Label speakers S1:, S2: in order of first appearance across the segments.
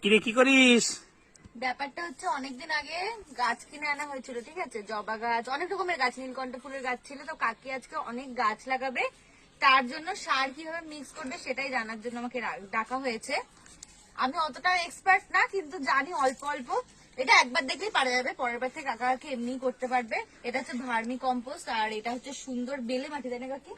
S1: কিরে কি করিস?
S2: ব্যাপারটা হচ্ছে অনেকদিন আগে গাছ কিনে আনা হয়েছিল, ঠিক আছে, জবা গাছ, অনেক রকমের গাছ, নীলকণ্ঠ ফুলের গাছ ছিল। তো কাকি আজকে অনেক গাছ লাগাবে, তার জন্য সার কিভাবে মিক্স করবে সেটাই জানার জন্য আমাকে ডাকা হয়েছে। আমি অতটা এক্সপার্ট না, কিন্তু জানি অল্প অল্প। এটা একবার দেখলেই পারা যাবে, পরের বার থেকে কাকাকে এমনি করতে পারবে। এটা হচ্ছে ভার্মি কম্পোস্ট, আর এটা হচ্ছে সুন্দর বেলে মাটি, তাই না কাকি?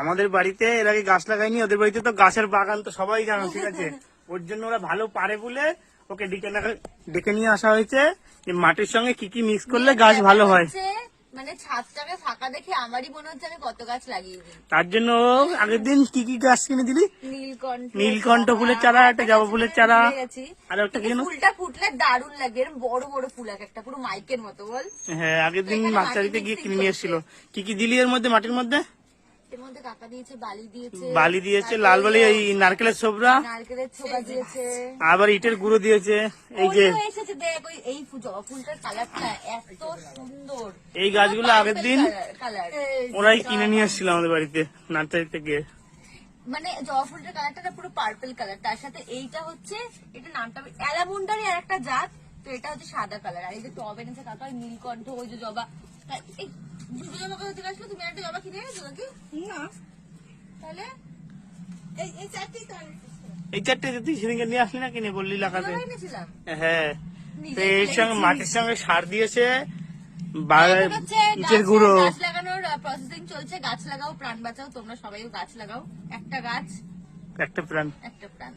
S1: আমাদের বাড়িতে এর আগে গাছ লাগাইনি, ওদের বাড়িতে তো গাছের বাগান, তো সবাই জানো, ঠিক আছে। ওর জন্য ওরা ভালো পারে বলে ওকে ডেকে নিয়ে আসা হয়েছে যে মাটির সঙ্গে কি কি মিক্স করলে গাছ ভালো হয়।
S2: মানে ছাদটাকে ফাঁকা দেখে আমারই মনে হচ্ছে আমি কত গাছ লাগিয়ে দিই।
S1: তার জন্য আগের দিন কি কি গাছ কিনে দিলি? নীলকণ্ঠ ফুলের চারা, একটা জবা ফুলের চারা, আর একটা কি
S2: ফুলটা ফুটলে দারুণ লাগে, এরকম বড় বড় ফুল, একটা পুরো মাইকের মতো, বল।
S1: হ্যাঁ, আগের দিন মাছারিতে গিয়ে কিনে নিয়ে এসেছিল। কি কি দিলি এর মধ্যে, মাটির মধ্যে?
S2: এর মধ্যে কাকা দিয়েছে
S1: বালি দিয়েছে, লাল বালি, এই নারকেলের ছোবরা,
S2: নারকেলের ছোবা দিয়েছে,
S1: আবার ইটের গুঁড়ো দিয়েছে। এই যে
S2: এসেছে দেখ, এই জবা ফুলটার কালারটা এত সুন্দর।
S1: এই গাছগুলো আগের দিন ওরাই কিনে নিয়ে এসেছিল আমাদের বাড়িতে নার্সারিতে গিয়ে।
S2: মানে জবা ফুলটার কালারটা পুরো পার্পল কালার, তার সাথে এইটা হচ্ছে, এটা নামটা অ্যালামুন্ডারই আর একটা জাত, তো এটা হচ্ছে সাদা কালার। আর এই যে টব এনেছে কাকা, ওই নীলকণ্ঠ, ওই যে জবা, এই দুটো জবা কোথা থেকে আসলো? তুমি একটা জবা কিনে এনেছো নাকি? না, তাহলে এই চারটেই তো
S1: এই চারটে তুই সেদিনকে নিয়ে আসলি না, কিনে বললি লাগাতে?
S2: এনেছিলাম।
S1: হ্যাঁ, তো এর সঙ্গে মাটির সঙ্গে সার দিয়েছে, ইটের গুঁড়ো।
S2: গাছ লাগানোর প্রসেসিং চলছে। গাছ লাগাও, প্রাণ বাঁচাও, তোমরা সবাই গাছ লাগাও। একটা গাছ,
S1: একটা প্রাণ,
S2: একটা প্রাণ।